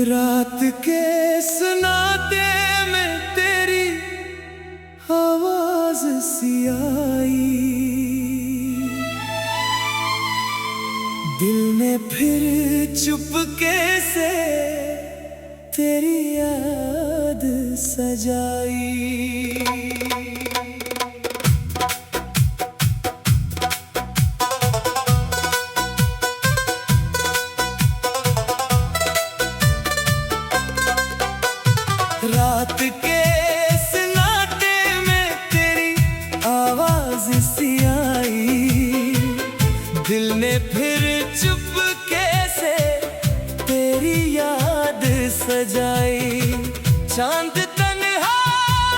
रात के सुनाते में तेरी आवाज सी आई, दिल ने फिर चुपके से तेरी याद सजाई। रात के सन्नाटे में तेरी आवाज सी आई, दिल ने फिर चुपके से तेरी याद सजाई। चांद तन्हा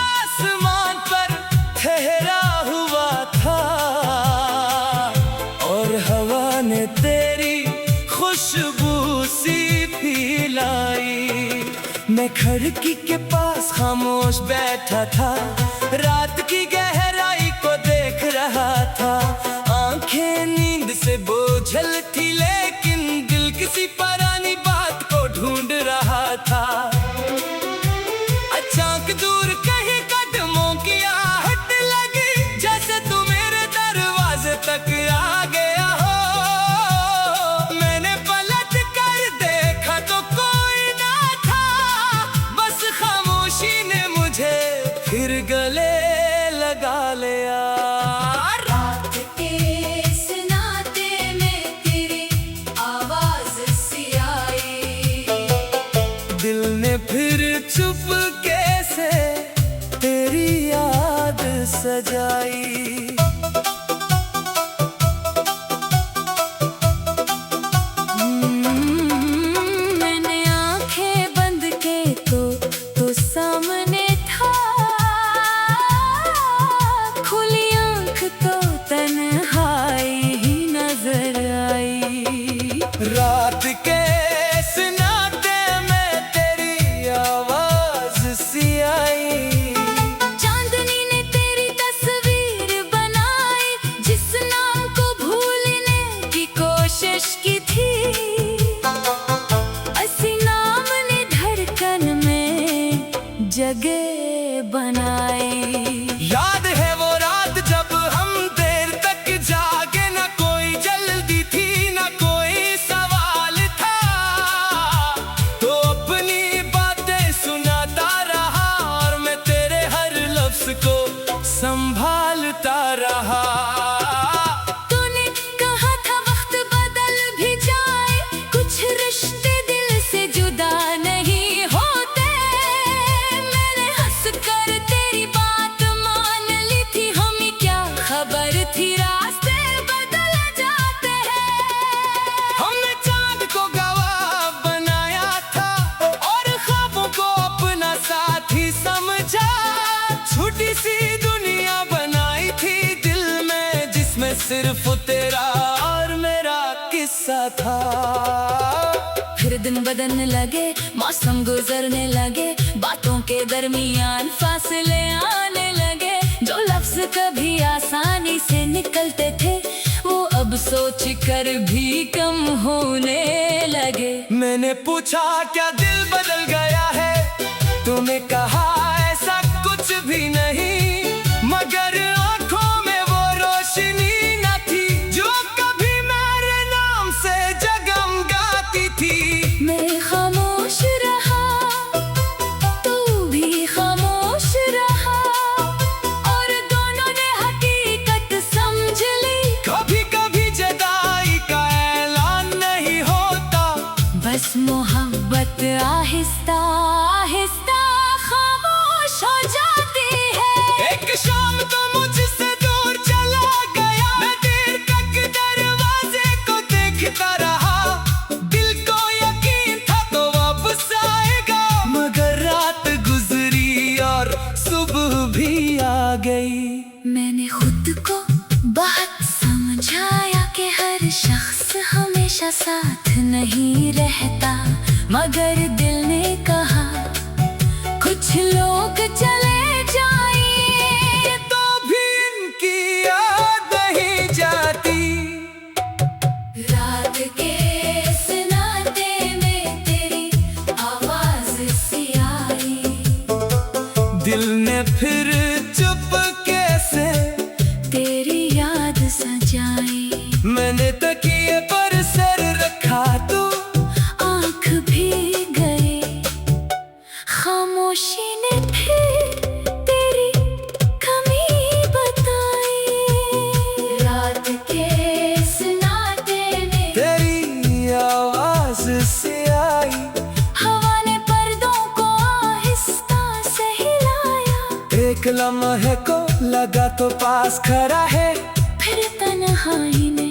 आसमान पर ठहरा हुआ था और हवा ने तेरी खुशबू सी फैलाई। मैं खिड़की के पास खामोश बैठा था, रात की गहराई को देख रहा था। आंखें नींद से बोझल थी, लेकिन दिल किसी पुरानी बात को ढूंढ रहा था। अचानक दूर कहीं कदमों की आहट लगी, जैसे तू मेरे दरवाजे तक आ गया हो। मैंने पलट कर देखा तो कोई ना था, बस खामोशी ने मुझे फिर गले लगा लिया। दिल ने फिर चुपके से तेरी याद सजाई। मैंने आंखें बंद के तो सामने था, खुली आंख तो तन्हाई ही नजर आई। रात के चांदनी ने तेरी तस्वीर बनाई, जिस नाम को भूलने की कोशिश की थी। असी नाम ने धड़कन में जगह बनाई। याद है वो रात जब हम देर तक जागे, न कोई जल्दी थी न कोई सवाल था। तो अपनी बातें सुनाता रहा और मैं तेरे हर लफ्ज को संभालता रहा। तूने कहा था वक्त बदल भी जाए, कुछ रिश्ते दिल से जुदा नहीं होते। मैंने हंस कर तेरी बात मान ली थी, हमें क्या खबर थी रास्ते बदल जाते हैं। हमने चांद को गवाह बनाया था और ख्वाबों को अपना साथी समझा। छोटी सी दुनिया बनाई थी दिल में, जिसमें सिर्फ तेरा और मेरा किस्सा था। फिर दिन बदलने लगे, मौसम गुजरने लगे, बातों के दरमियान फासले आने लगे। जो लफ्ज कभी आसानी से निकलते थे, वो अब सोच कर भी कम होने लगे। मैंने पूछा क्या दिल बदल गया है, तूने कहा ऐसा कुछ भी नहीं, मगर आंखों में वो रोशनी न थी जो कभी मेरे नाम से जगमगाती थी। मैं खामोश रहा, तू भी खामोश रहा, और दोनों ने हकीकत समझ ली। कभी कभी जुदाई का ऐलान नहीं होता, बस मोहब्बत आहिस्ता आहिस्ता खामोश हो जाती है। एक शाम तो मुझसे दूर चला गया, मैं देर तक दरवाजे को देखता रहा। दिल को यकीन था तो वापस आएगा, मगर रात गुजरी और सुबह भी आ गई। मैंने खुद को बात समझाया कि हर शख्स हमेशा साथ नहीं रहता, मगर दिल ने कहा कुछ लोग चले जाएं, तो भी इनकी याद नहीं जाती। रात के सन्नाटे में तेरी आवाज सी आई, दिल ने फिर चुपके से तेरी याद सजाई। मैंने तकिए पर सर रखा तो आँख भी गई, खामोशी ने फिर तेरी कमी बताई। रात के सन्नाटे में तेरी आवाज से आई, हवा ने पर्दों को आहिस्ता से हिलाया। एक लम्हे को लगा तो पास खड़ा है, फिर तन्हाई ने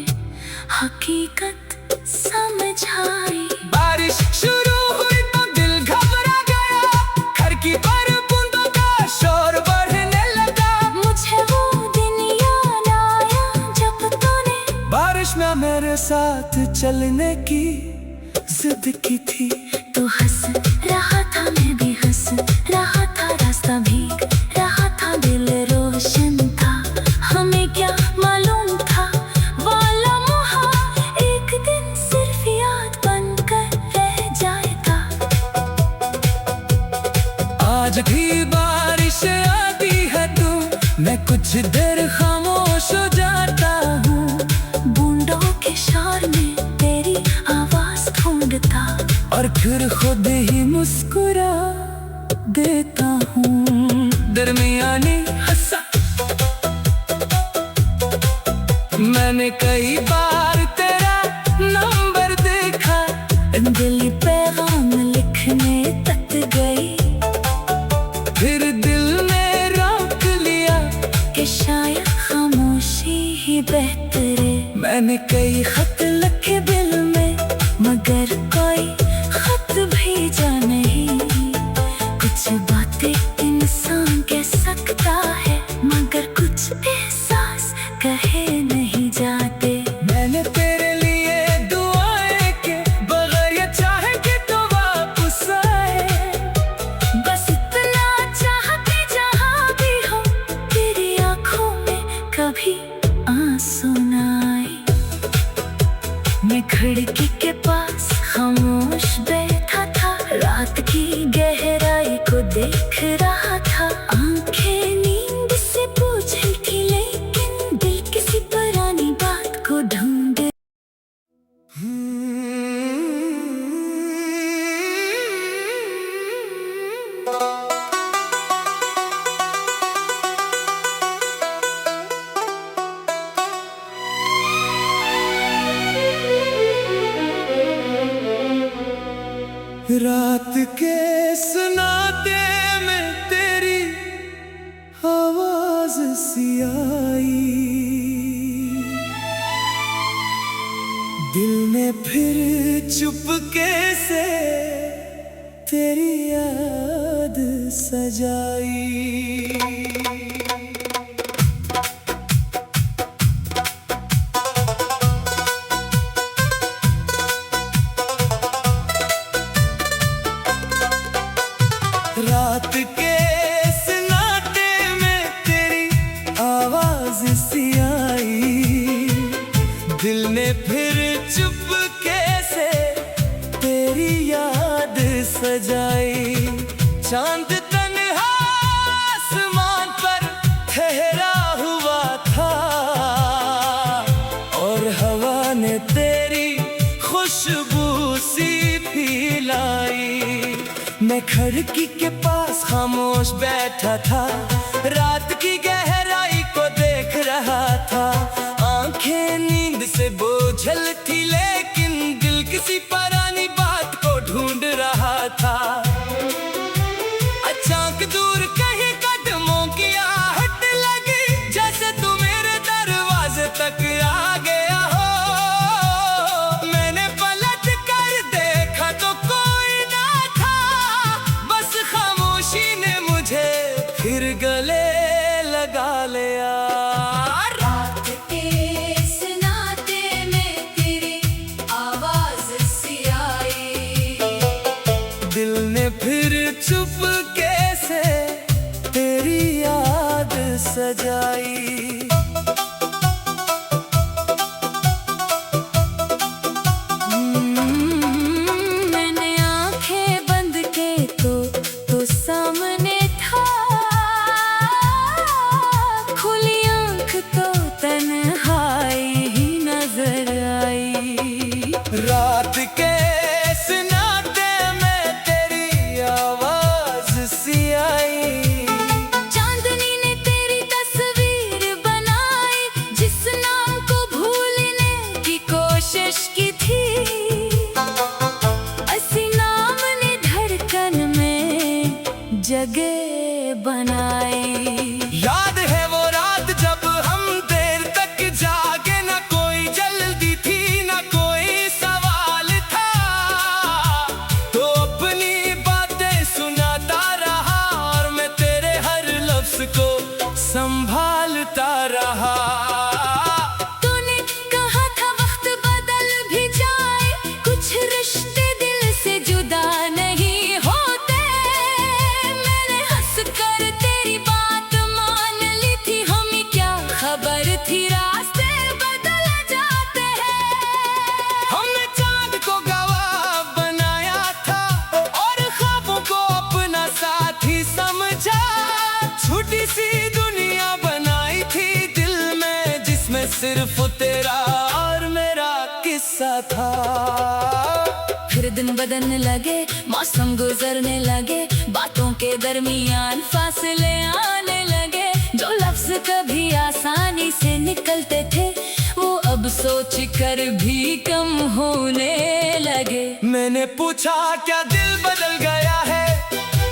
हकीकत समझाई। बारिश शुरू हुई तो दिल घबरा गया, खिड़की पर बूंदों का शोर बढ़ने लगा। मुझे वो दिन याद आया जब तूने बारिश में मेरे साथ चलने की जिद की थी। तू हंस रहा था, मैं भी हंस रहा था, रास्ता भीग रहा था, दिल रोशन था। हमें क्या मालूम था वो लम्हा एक दिन सिर्फ याद बनकर रह जाएगा। आज भी बारिश आती है तो मैं कुछ देर खामोश हो जाता हूँ, बूंदों के शोर में तेरी आवाज ढूंढता, और फिर खुद ही मुस्कुरा देता हूँ। दरमियानी हंसा मैंने कई बार तेरा नंबर देखा, दिल पैगाम लिखने तक गई, फिर दिल ने रोक लिया कि शायद खामोशी ही बेहतर है। मैंने कई खत लिखे दिल में, मगर कोई खत भेजा नहीं। कुछ बातें इंसान कह सकता है, मगर कुछ एहसास कहे नहीं जाते। मैंने तेरे लिए दुआएं के बगैर ये चाहे कि तो वापस आए। बस इतना चाहती जहाँ भी हो, तेरी आँखों में कभी आंसू न आए। मैं खिड़की के पास खामोश बैठा था, रात की गहराई को देख रहा था। आंखें नींद से बोझल थी, लेकिन दिल किसी पुरानी बात को ढूंढ। रात के सन्नाटे में तेरी आवाज सी आई, दिल ने फिर चुपके से तेरी याद सजाई। रात के सन्नाटे में तेरी आवाज सी आई, दिल ने फिर चुपके से तेरी याद सजाई। चांद तन्हा आसमान पर ठहरा हुआ था, और हवा ने तेरी खुशबू सी फैलाई। मैं खिड़की के पास खामोश बैठा था, रात की गहराई को देख रहा था। आंखें नींद से बोझल थी, लेकिन दिल किसी पुरानी बात को ढूंढ रहा था। अचानक दूर कहीं कदमों की आहट लगी, जैसे तू मेरे दरवाजे तक आ गया हो। मैंने पलट कर देखा तो कोई ना था, बस खामोशी ने मुझे फिर गले लगा लिया। रात के सन्नाटे में तेरी आई। मैंने आंखें बंद के तो सामने था, खुली आंख तो तन्हाई ही नजर आई। रात के सन्नाटे में तेरी आवाज सी आई। चांदनी ने तेरी तस्वीर बनाई, जिस नाम को भूलने की कोशिश की थी। असी नाम ने धड़कन में जगह बनाई। याद है वो रात जब हम देर तक जागे, न कोई जल्दी थी न कोई सवाल था। तो अपनी बातें सुनाता रहा और मैं तेरे हर लफ्ज को संभालता रहा। तूने कहा था वक्त बदल भी जाए, कुछ रिश्ते दिल से जुदा नहीं होते। मैंने हंस कर तेरी बात मान ली थी, हमें क्या खबर थी रास्ते बदल जाते हैं। हमने चांद को गवाह बनाया था और ख्वाबों को अपना साथी समझा। छोटी सी दुनिया बनाई थी दिल में, जिसमें सिर्फ तेरा और मेरा किस्सा था। फिर दिन बदलने लगे, मौसम गुजरने लगे, बातों के दरमियान फासले आने लगे। जो लफ्ज कभी आसानी से निकलते थे, वो अब सोच कर भी कम होने लगे। मैंने पूछा क्या दिल बदल गया है,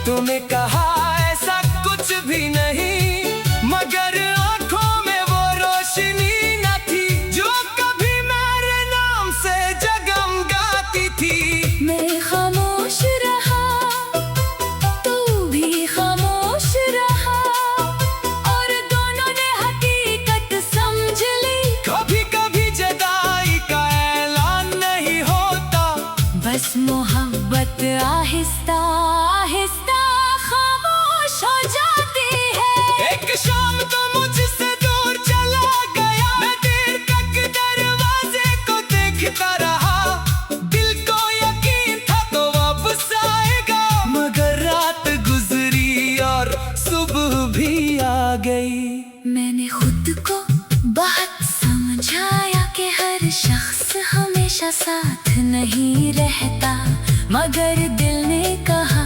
तूने कहा ऐसा कुछ भी नहीं, मगर आंखों में वो रोशनी न थी जो कभी मेरे नाम से जगमगाती थी। मैं खामोश रहा, तू भी खामोश रहा, और दोनों ने हकीकत समझ ली। कभी कभी जुदाई का ऐलान नहीं होता, बस मोहब्बत आहिस्ता आहिस्ता खामोश हो जाती है। एक शाम तो मुझसे दूर चला गया, मैं देर तक दरवाजे को देखता रहा। दिल को यकीन था तो वापस आएगा, मगर रात गुजरी और सुबह भी आ गई। मैंने खुद को बहुत समझाया कि हर शख्स हमेशा साथ नहीं रहता, मगर दिल ने कहा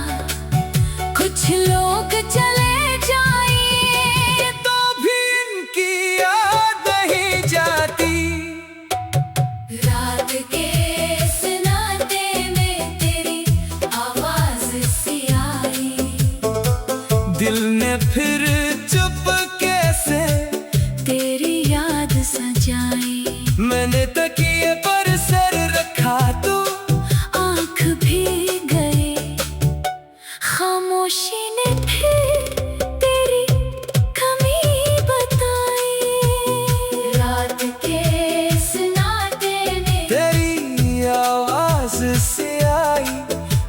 कुछ लोग चले जाएं, तो भी इनकी याद नहीं जाती। रात के सन्नाटे में तेरी आवाज सी आई। दिल ने फिर चुपके से तेरी याद सजाई। मैंने तकिए पर सर रखा तो आंख भी गई, खामोशी ने फिर तेरी कमी बताई। रात के सन्नाटे में तेरी आवाज से आई।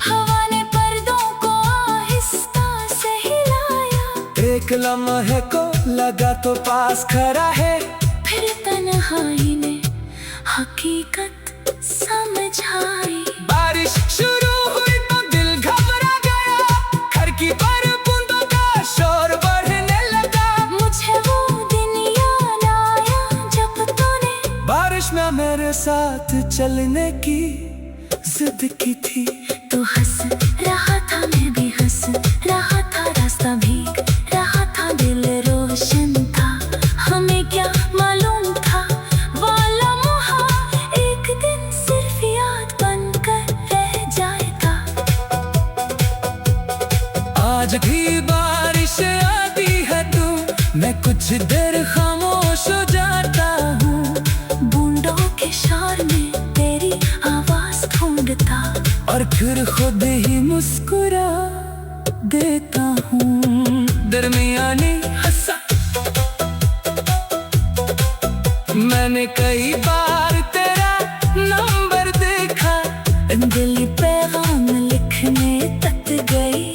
हवा ने पर्दों को आहिस्ता से हिलाया। एक लम्हे को लगा तो पास खड़ा है, फिर तन्हाई ने हकीकत समझाई। बारिश शुरू हुई तो दिल घबरा गया, खिड़की पर बूंदों का शोर बढ़ने लगा। मुझे वो दिन याद आया जब तूने बारिश में मेरे साथ चलने की जिद की थी। तो हंस रहा था, मैं भी हंस रहा था, रास्ता भीग रहा था, दिल रोशन था। हमें क्या मालूम था वो लम्हा एक दिन सिर्फ याद बनकर रह जाएगा। आज भी बारिश आती है तो मैं कुछ देर खामोश हो जाता हूँ। बूंदों के शोर में तेरी आवाज ढूंढता, और फिर खुद ही मुस्कुरा देता हूँ। दरमियानी हंसा, मैंने कई बार तेरा नंबर देखा, दिल पैगाम लिखने तक गई।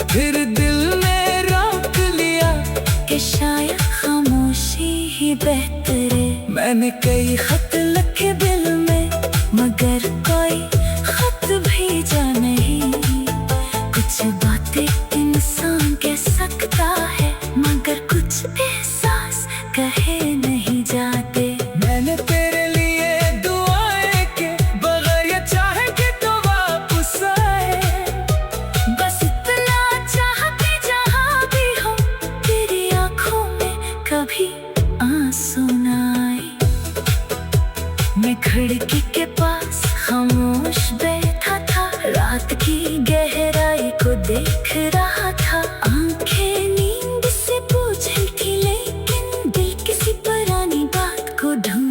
फिर दिल ने रोक लिया कि शायद खिड़की के पास खामोश बैठा था, रात की गहराई को देख रहा था। आंखें नींद से बोझल थी, लेकिन दिल किसी पुरानी बात को ढूंढ।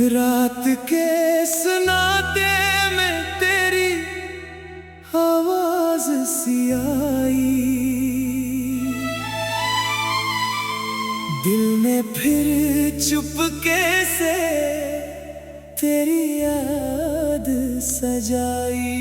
रात के सुनाते में तेरी आवाज सी आई, दिल ने फिर चुपके से तेरी याद सजाई।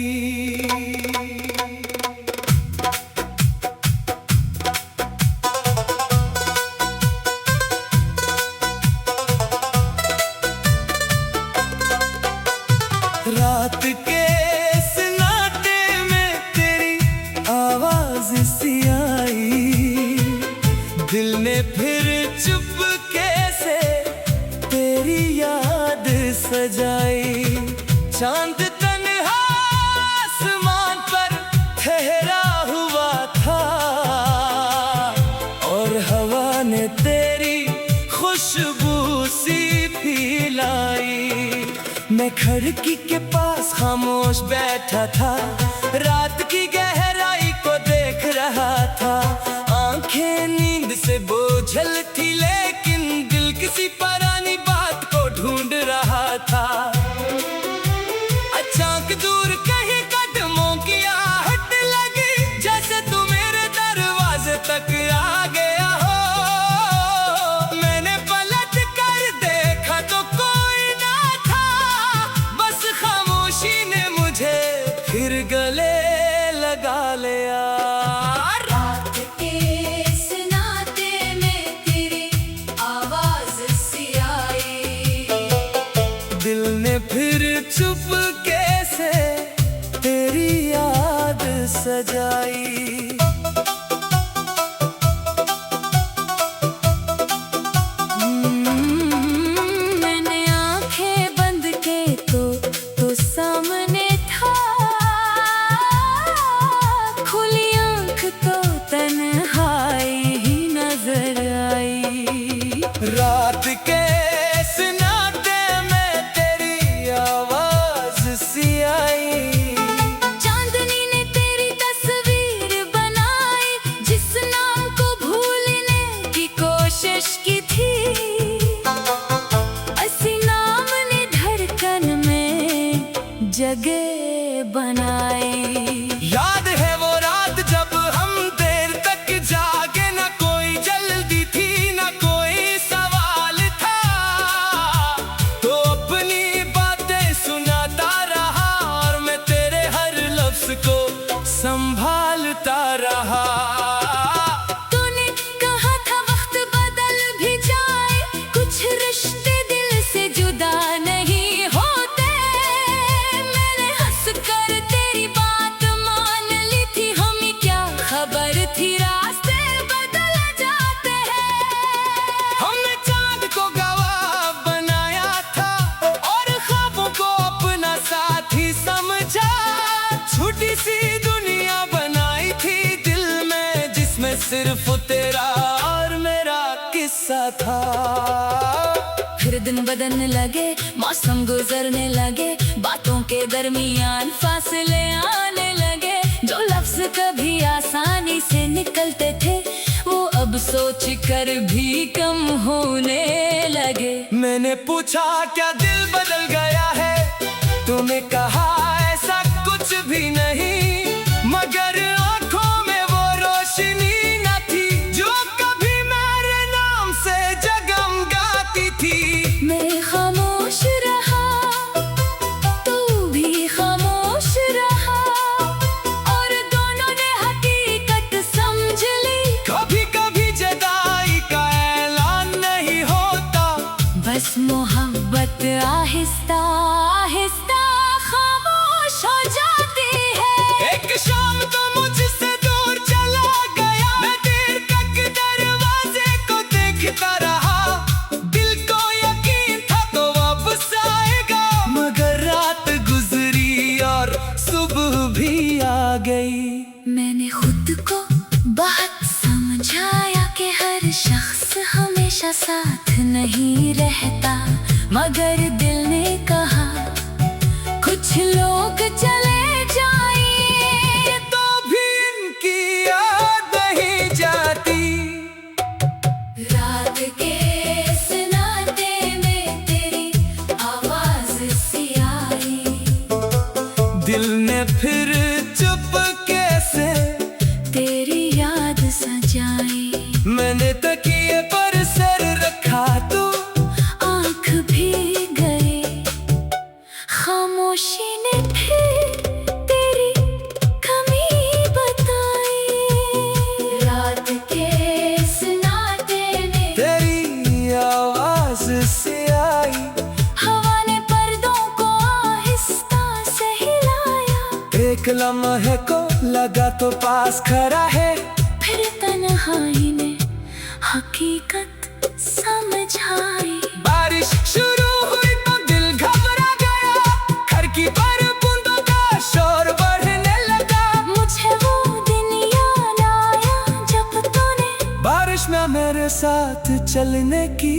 रात के सन्नाटे में तेरी आवाज सी आई, दिल ने फिर चुपके से तेरी याद सजाई। चांद तन्हा आसमान पर ठहरा हुआ था, और हवा ने तेरी खुशबू सी पिलाई। मैं खिड़की के पास खामोश बैठा था, रात की गहराई को देख रहा था। आंखें नींद से बोझल थी, लेकिन दिल किसी पुरानी बात को ढूंढ रहा था। अचानक दूर कहीं कदमों की आहट लगी, जैसे तू मेरे दरवाजे तक आ गया हो। मैंने पलट कर देखा तो कोई ना था, बस खामोशी ने मुझे फिर गले लगा लिया। रात के सन्नाटे में तेरी आवाज सी आई, दिल ने फिर चुपके से तेरी याद सजाई। मैंने आंखें बंद के तो सामने था, खुली आंख तो तन्हाई ही नजर आई। रात के सन्नाटे में तेरी आवाज सी आई, चांदनी ने तेरी तस्वीर बनाई, जिस नाम को भूलने की कोशिश की थी। असी नाम ने धड़कन में जगह बनाई। याद है वो रात जब हम देर तक जागे, न कोई जल्दी थी न कोई सवाल था। तो अपनी बातें सुनाता रहा, और मैं तेरे हर लफ्ज को संभालता रहा। तूने कहा था वक्त बदल भी जाए, कुछ रिश्ते दिल से जुदा नहीं होते। मैंने हंस कर तेरी बात मान ली थी, हमें क्या खबर थी रास्ते बदल जाते हैं। हमने चांद को गवाह बनाया था, और ख्वाबों को अपना साथी समझा। छोटी सी दुनिया बनाई थी दिल में, जिसमें सिर्फ तेरा और मेरा किस्सा था। फिर दिन बदलने लगे, मौसम गुजरने लगे, बातों के दरमियान फासले आने लगे। जो लफ्ज कभी आसानी से निकलते थे, वो अब सोच कर भी कम होने लगे। मैंने पूछा क्या दिल बदल गया है, तूने कहा ऐसा कुछ भी नहीं, मगर आंखों में वो रोशनी न थी, जो कभी मेरे नाम से जगमगाती थी। मैं खामोश रहा, तू भी खामोश रहा, और दोनों ने हकीकत समझ ली। कभी कभी जुदाई का ऐलान नहीं होता, बस मोहब्बत आहिस्ता आहिस्ता खामोश हो जाती है। एक शाम तो मुझसे दूर चला गया, मैं देर तक दरवाजे को देखता रहा। नहीं रहता, मगर दिल ने कहा कुछ लोग चले जाएं, तो भी इनकी याद नहीं जाती। रात के सन्नाटे में तेरी आवाज सी आई, दिल ने फिर चुपके से तेरी याद सजाई। मैंने तकिए पर सर रखा तो आँख भी गए, खामोशी ने फिर तेरी कमी बताई। रात के सन्नाटे में तेरी आवाज से आई, हवा ने पर्दों को आहिस्ता से हिलाया। एक लम्हे को लगा तो पास खड़ा है, फिर तन्हाई ने हकीकत समझाई। बारिश शुरू हुई तो दिल घबरा गया, खिड़की पर बूंदों का शोर बढ़ने लगा। मुझे वो दिन याद आया जब तूने बारिश में मेरे साथ चलने की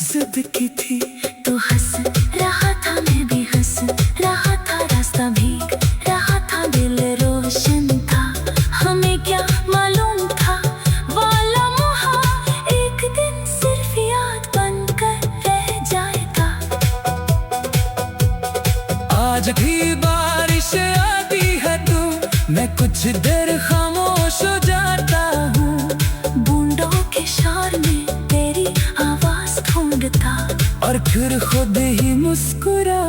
जिद की थी। तू हंस रहा था, मैं भी हंस रहा था, रास्ता भीग रहा था, दिल रोशन था। हमें क्या मालूम था वो लम्हा एक दिन सिर्फ याद बनकर रह जाएगा। आज भी बारिश आती है तो मैं कुछ देर खामोश हो जाता हूँ, बूंदों के शोर में तेरी आवाज ढूंढता, और फिर खुद ही मुस्कुरा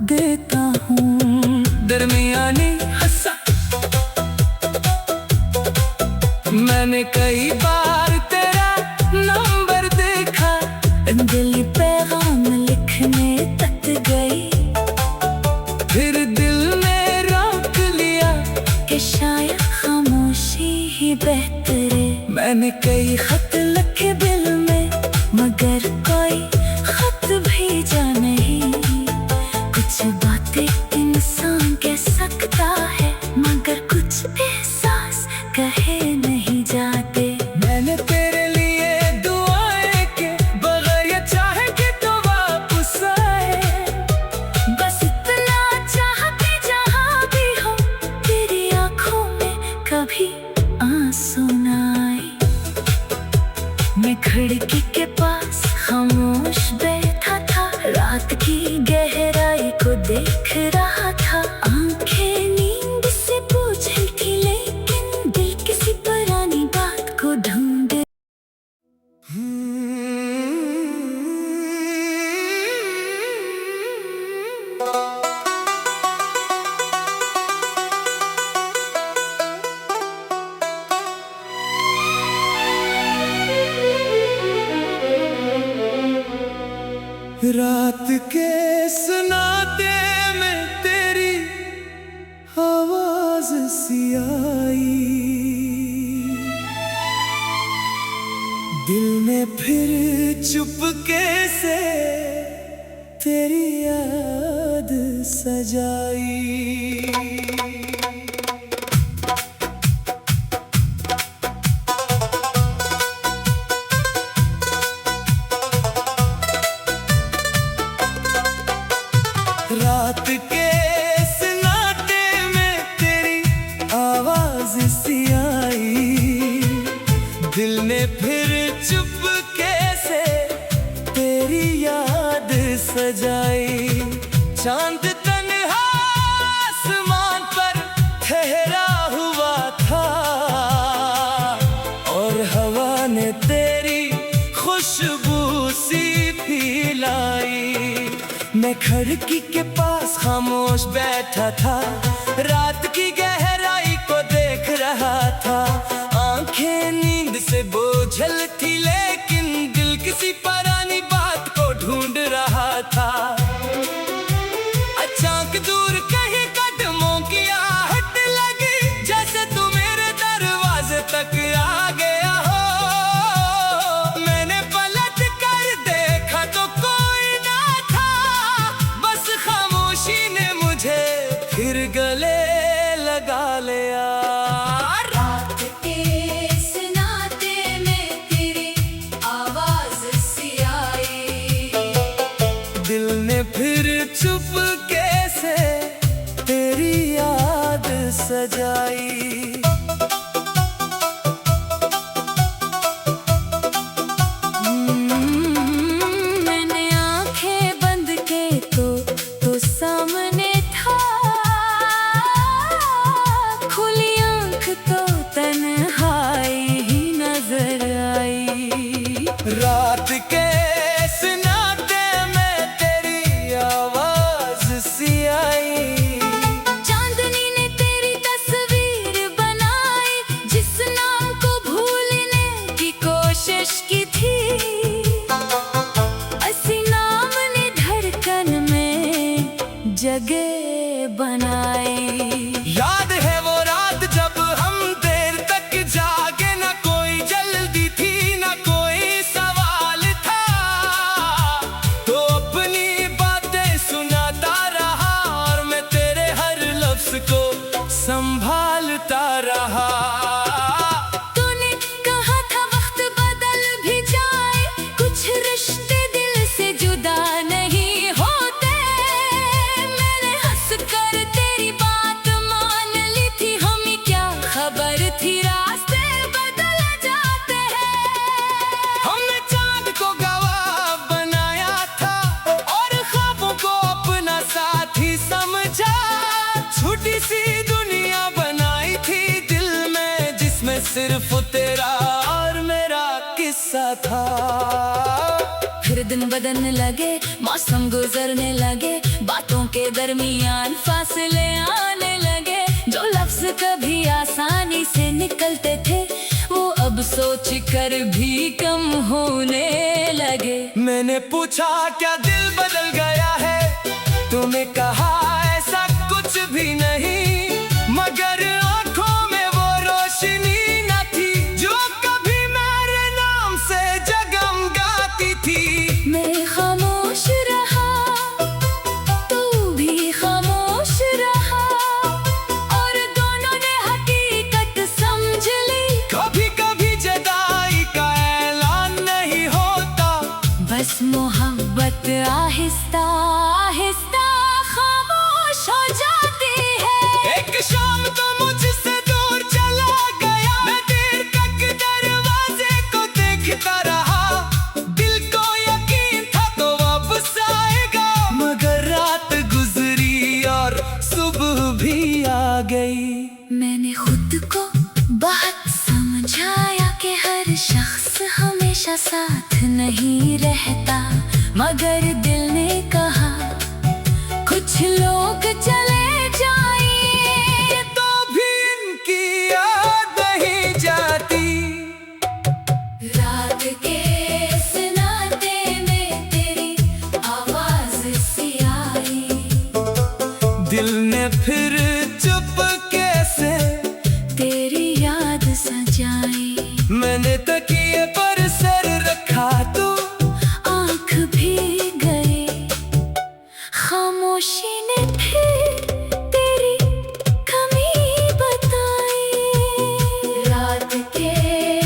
देता हूँ। दरमियानी हंसा, मैंने कई बार तेरा नंबर देखा, दिल पैगाम लिखने तक गई, फिर दिल ने रोक लिया कि शायद खामोशी ही बेहतर है। मैंने कई खत लिखे दिल में, मगर कोई खत भेजा नहीं। कुछ बातें इंसान कह सकता है, मगर कुछ एहसास कहे नहीं जाते। मैंने तेरे लिए दुआएं के बगैर ये चाहे कि तो वापस आए, बस इतना चाहती जहाँ भी हो, तेरी आँखों में कभी आंसू ना आए। मैं खिड़की के पास खामोश बैठा था, रात की गहराई को देख रहा था। आंखें नींद से बोझल थी, लेकिन दिल किसी पुरानी बात को ढूंढ। रात के सन्नाटे में तेरी आवाज सी आई, दिल ने फिर चुपके से तेरी याद सजाई। रात के सन्नाटे में तेरी आवाज सी आई, दिल ने फिर चुपके से तेरी याद सजाई। चांद तन्हा आसमान पर ठहरा हुआ था, और हवा ने तेरी खुशबू सी फैलाई। मैं खिड़की के पास खामोश बैठा था, रात की गहराई को देख रहा था। आंखें नींद से बोझल थी, लेकिन दिल किसी पुरानी बात को ढूंढ रहा था। अचानक दूर कहीं कदमों की आहट लगी, जैसे तू मेरे दरवाजे तक आ गया हो। मैंने पलट कर देखा तो कोई ना था, बस खामोशी ने मुझे फिर गले चुपके से तेरी याद सजाई। मैंने आंखें बंद के तो सामने था, खुली आंख तो तन्हाई ही नजर आई। रात के सन्नाटे में तेरी आवाज सी आई। चांदनी ने तेरी तस्वीर बनाई, जिस नाम को भूलने की कोशिश की थी। असी नाम ने धड़कन में जगह बनाई। याद है वो रात जब हम देर तक जागे, न कोई जल्दी थी न कोई सवाल था। तो अपनी बातें सुनाता रहा और मैं तेरे हर लफ्ज को संभालता रहा। तूने कहा था वक्त बदल भी जाए, कुछ रिश्ते दिल से जुदा नहीं होते। मैंने हंस कर तेरी बात मान ली थी, हमें क्या खबर थी रास्ते बदल जाते हैं। हमने चांद को गवाह बनाया था और ख्वाबों को अपना साथी समझा। छोटी सी दुनिया बनाई थी दिल में, जिसमें सिर्फ तेरा और मेरा किस्सा था। फिर दिन बदलने लगे, मौसम गुजरने लगे, बातों के दरमियान फासले आने लगे। जो लफ्ज कभी आसानी से निकलते थे, वो अब सोच कर भी कम होने लगे। मैंने पूछा क्या दिल बदल गया है, तूने कहा ऐसा कुछ भी नहीं। मगर आंखों में वो रोशनी न थी जो कभी मेरे नाम से जगमगाती थी। मैं खामोश रहा, तू भी खामोश रहा, और दोनों ने हकीकत समझ ली। कभी कभी जुदाई का ऐलान नहीं होता, बस मोहब्बत आहिस्ता आहिस्ता खामोश हो जाती है। एक शाम तो मुझसे दूर चला गया, मैं देर तक दरवाजे को देखता रहा। दिल को यकीन था तो वापस आएगा, मगर रात गुजरी और सुबह भी आ गई। मैंने खुद को बात समझाया कि हर शख्स हमेशा साथ नहीं रहता, मगर दिल ने कहा कुछ लोग चले जाएं। तो भी इनकी याद नहीं जाती। रात के सन्नाटे में तेरी आवाज सी आई। दिल ने फिर चुपके से तेरी याद सजाई। मैंने तकिए पर सर रखा तो आंख भी गई, खामोशी ने फिर तेरी कमी बताई। रात के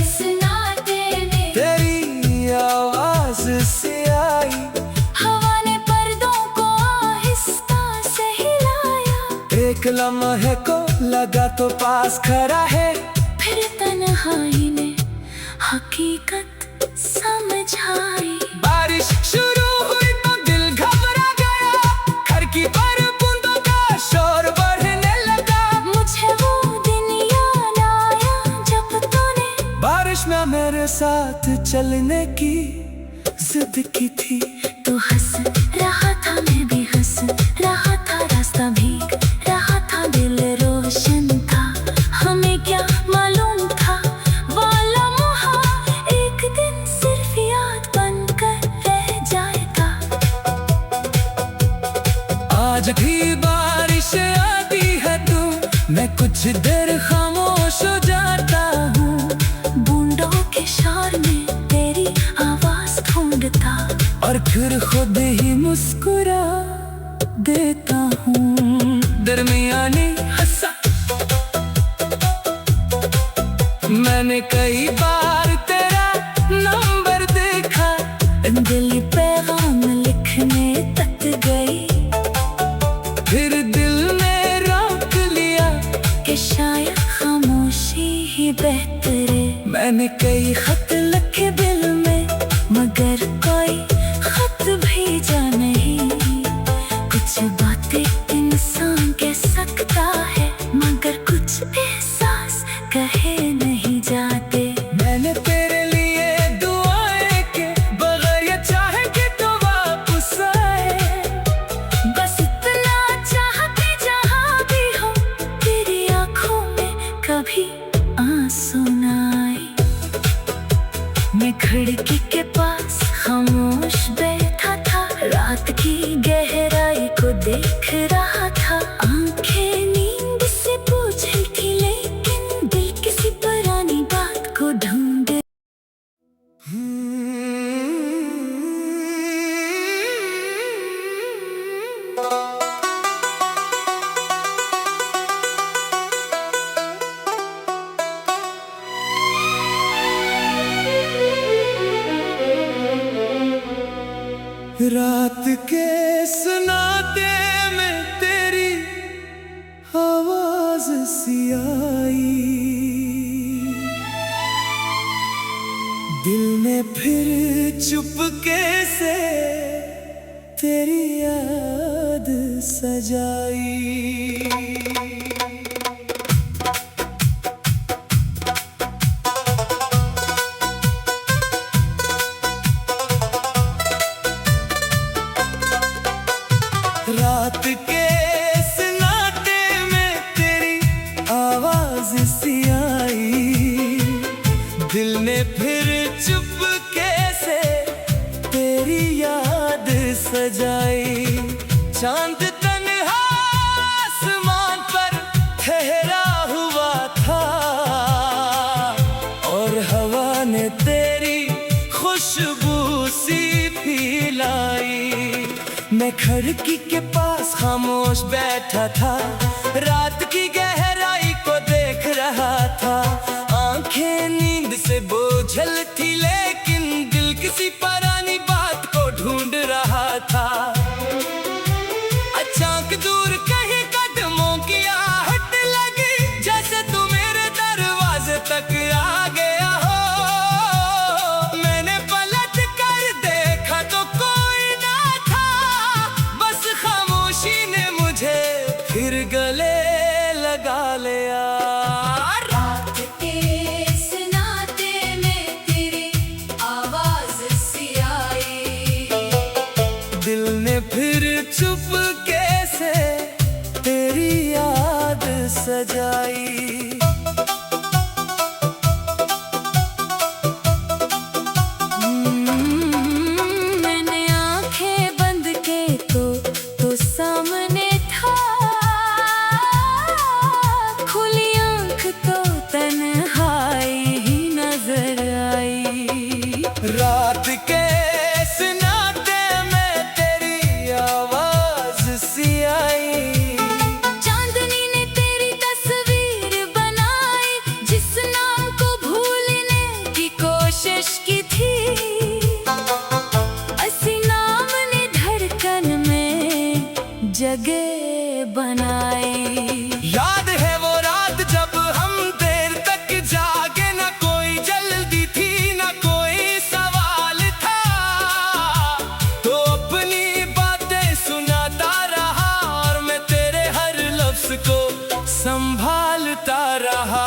सन्नाटे में तेरी आवाज से आई। हवा ने पर्दों को आहिस्ता से हिलाया। एक लम्हे को लगा तो पास खड़ा है, फिर तन्हाई ने हकीकत समझाई। बारिश शुरू हुई तो दिल घबरा गया, खिड़की पर बूंदों का शोर बढ़ने लगा। मुझे वो दिन याद आया जब तूने बारिश में मेरे साथ चलने की जिद की थी। तू हंस रहा था, मैं भी हंस रहा था, रास्ता भीग रहा था, दिल रोशन था। हमें क्या मालूम था वो लम्हा एक दिन सिर्फ याद बनकर रह जाएगा। आज भी बारिश आती है तो मैं कुछ देर खामोश हो जाता हूँ। बूंदों के शोर में तेरी आवाज ढूंढता, और फिर खुद ही मुस्कुरा देता हूँ। दरमियानी हंसा मैंने कई बार तेरा नंबर देखा, दिल पैगाम लिखने तक गई। कई खत लिखे दिल में, मगर कोई खत भेजा नहीं। कुछ बातें इंसान कह सकता है, मगर कुछ एहसास कहे नहीं जाते। मैंने तेरे लिए दुआएं के बगैर ये चाहे कि तो वापस आए। बस इतना चाहते जहाँ भी हो, तेरी आंखों में कभी आंसू ना आए। मैं खिड़की के पास खामोश बैठा था, रात की गहराई को देख रहा था। आंखें नींद से बोझल थी, लेकिन दिल किसी पुरानी बात को ढूंढ। रात के सुनाते में तेरी आवाज सी आई, दिल ने फिर चुपके से तेरी याद सजाई। रात के सुनाते में तेरी आवाज सी आई, दिल ने फिर चुपके से तेरी याद सजाई। चांद तन्हा आसमान पर ठहरा हुआ था, और हवा ने तेरी खुशबू सी पिलाई। मैं खिड़की के पास खामोश बैठा था, रात की गहराई को देख रहा था। आंखें नींद से बोझल थी, लेकिन दिल किसी पुरानी बात को ढूंढ रहा था। अचानक दूर कहीं कदमों की आहट लगी, जैसे तू मेरे दरवाजे तक आ गया हो। मैंने पलट कर देखा तो कोई ना था, बस खामोशी ने मुझे फिर गले लगा लिया। रात के सुनाते में तेरी आवाज सी आई, दिल ने फिर चुपके से तेरी याद सजाई। मैंने आंखें बंद के तो सामने था, खुली आंख तो तन्हाई ही नजर आई। रात के सुनाते में तेरी आवाज सी आई, चांदनी ने तेरी तस्वीर बनाई, जिस नाम को भूलने की कोशिश की थी। असी नाम ने धड़कन में जगह बनाई। याद है वो रात जब हम देर तक जागे, न कोई जल्दी थी न कोई सवाल था। तो अपनी बातें सुनाता रहा, और मैं तेरे हर लफ्ज को संभालता रहा।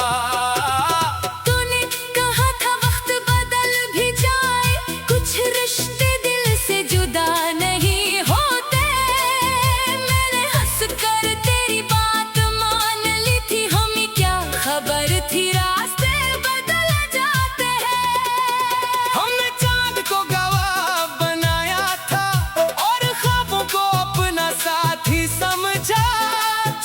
तूने कहा था वक्त बदल भी जाए, कुछ रिश्ते दिल से जुदा नहीं होते। मैंने हंस कर तेरी बात मान ली थी, हमें क्या खबर थी रास्ते बदल जाते हैं। हमने चांद को गवाह बनाया था, और ख्वाबों को अपना साथी समझा।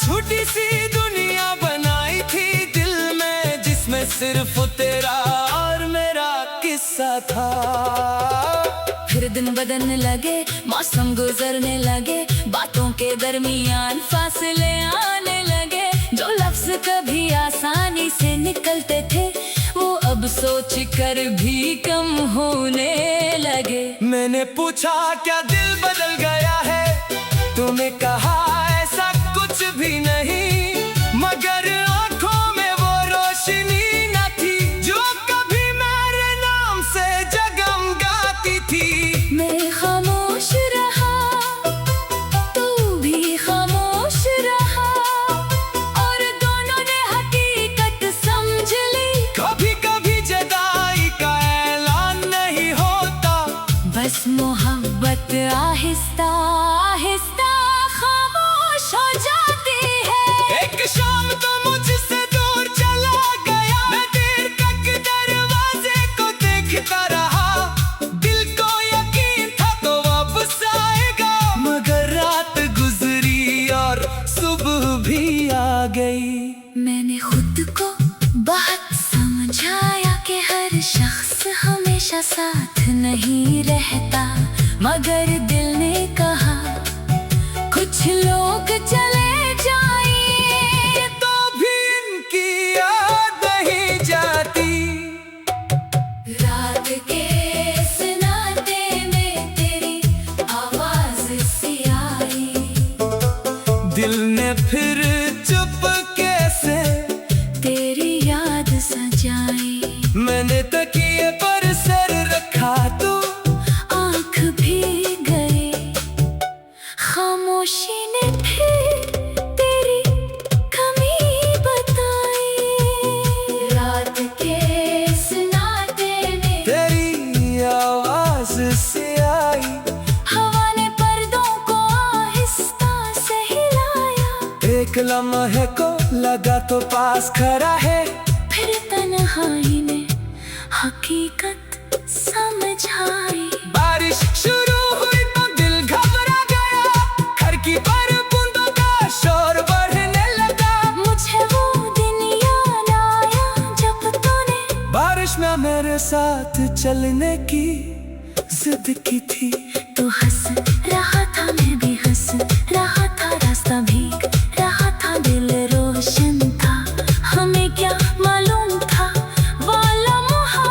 छोटी सी दुनिया बनाई थी दिल में, जिसमें सिर्फ तेरा और मेरा किस्सा था। फिर दिन बदलने लगे, मौसम गुजरने लगे, बातों के दरमियान फासले आने लगे। जो लफ्ज कभी आसानी से निकलते थे, वो अब सोच कर भी कम होने लगे। मैंने पूछा क्या दिल बदल गया है, तूने कहा ऐसा कुछ भी नहीं। मगर आंखों में वो रोशनी न थी, जो कभी मैं बस मोहब्बत आहिस्ता आहिस्ता खामोश हो जाती है। एक शाम तो मुझसे दूर चला गया, मैं देर तक दरवाजे को देखता रहा। दिल को यकीन था तो वापस आएगा, मगर रात गुजरी और सुबह भी आ गई। मैंने खुद को बहुत समझाया कि हर शख्स हमेशा साथ नहीं रहता, मगर दिल ने कहा कुछ लोग चले जाएं तो भी इनकी याद नहीं जाती। रात के सन्नाटे में तेरी आवाज सी आई, दिल ने फिर चुपके से तेरी याद सजाई। मैंने तकिए पर सर रखा तो आँख भी गई, खामोशी ने फिर तेरी कमी बताई। रात के सन्नाटे में तेरी आवाज से आई, हवा ने पर्दों को आहिस्ता से हिलाया। एक लम्हे को लगा तो पास खड़ा है, फिर तन्हाई ने हकीकत समझाई। बारिश शुरू हुई तो दिल घबरा गया, खिड़की पर बूंदों का शोर बढ़ने लगा। मुझे वो दिन याद आया जब तूने बारिश में मेरे साथ चलने की जिद की थी। तू हंस रहा था, मैं भी हंस रहा था, रास्ता भीग रहा था, दिल रोशन था। हमें क्या मालूम था वो लम्हा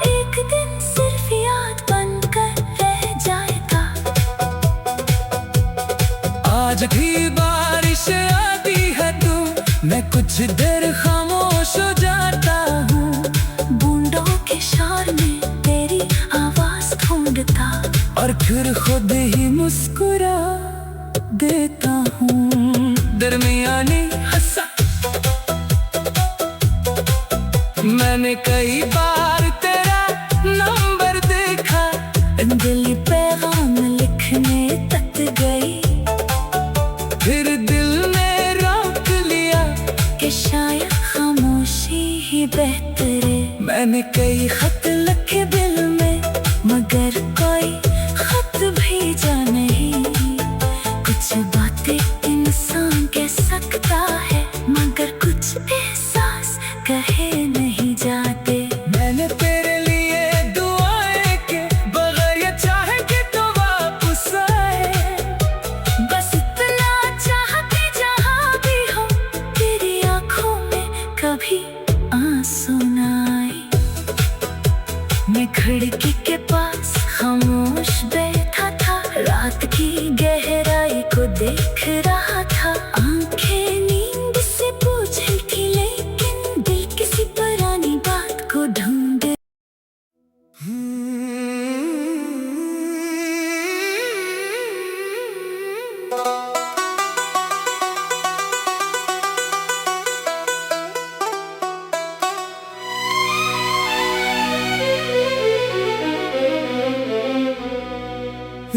एक दिन सिर्फ याद बनकर रह जाएगा। आज भी बारिश आती है तू, मैं कुछ देर खामोश हो जाता हूँ। बूंदों के शोर में तेरी आवाज ढूंढता, और फिर खुद ही मुस्कुरा देता हूँ। दरमियानी हंसा, मैंने कई बार तेरा नंबर देखा, दिल पैगाम लिखने तक गई फिर दिल ने रोक लिया कि शायद खामोशी ही बेहतर है। मैंने कई खत लिखे दिल में, मगर कोई खत भेजा नहीं। कुछ बातें इंसान कह सकता है, मगर कुछ एहसास कहे नहीं जाते। मैंने तेरे लिए दुआएं के बगैर ये चाहे कि तो वापस आए। बस इतना चाहती जहाँ भी हो, तेरी आँखों में कभी आंसू न आए। मैं खिड़की के पास खामोश बैठा था, रात की गहराई को देख रहा था। आंखें नींद से बोझल थी, लेकिन दिल किसी पुरानी बात को ढूंढ।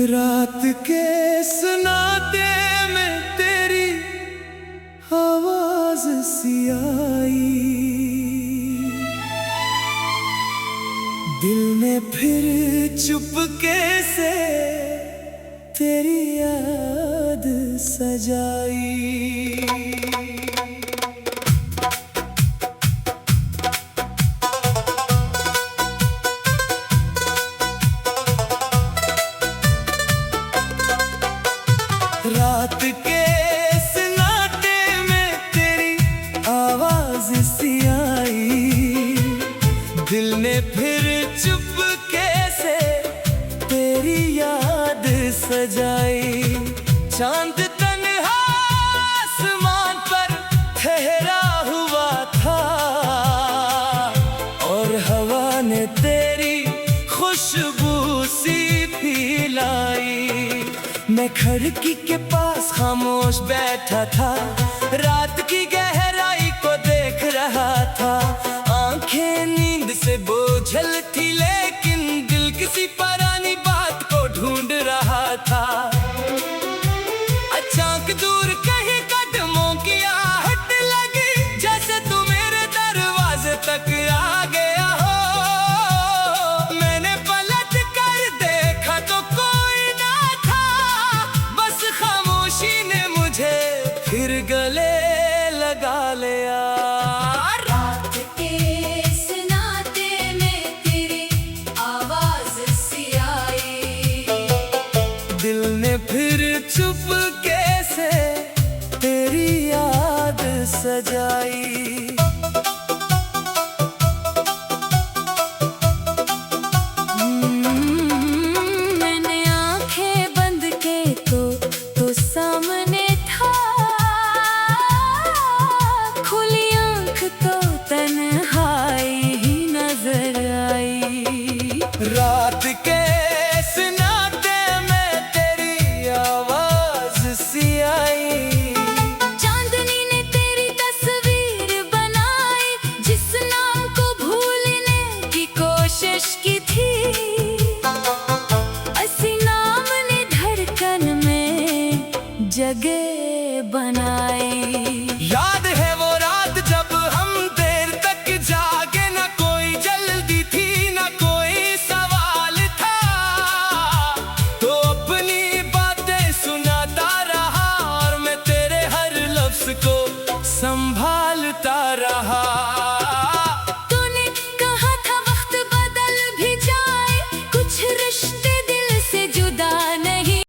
रात के सन्नाटे में तेरी आवाज सी आई, दिल ने फिर चुपके से तेरी याद सजाई। रात के सन्नाटे में तेरी आवाज सी आई, दिल ने फिर चुपके से तेरी याद सजाई। चांद तन्हा आसमान पर ठहरा हुआ था, और हवा ने तेरी खुशबू सी फैलाई। मैं खिड़की के पास खामोश बैठा था, रात की गहराई को देख रहा था। आंखें नींद से बोझल थी, लेकिन दिल किसी पुरानी बात चुपके से तेरी याद सजाई। मैंने आंखें बंद के तो सामने था, खुली आंख तो तन्हाई ही नजर आई। रात के सन्नाटे में तेरी आवाज सी आई। चांदनी ने तेरी तस्वीर बनाई, जिस नाम को भूलने की कोशिश की थी। असी नाम ने धड़कन में जगह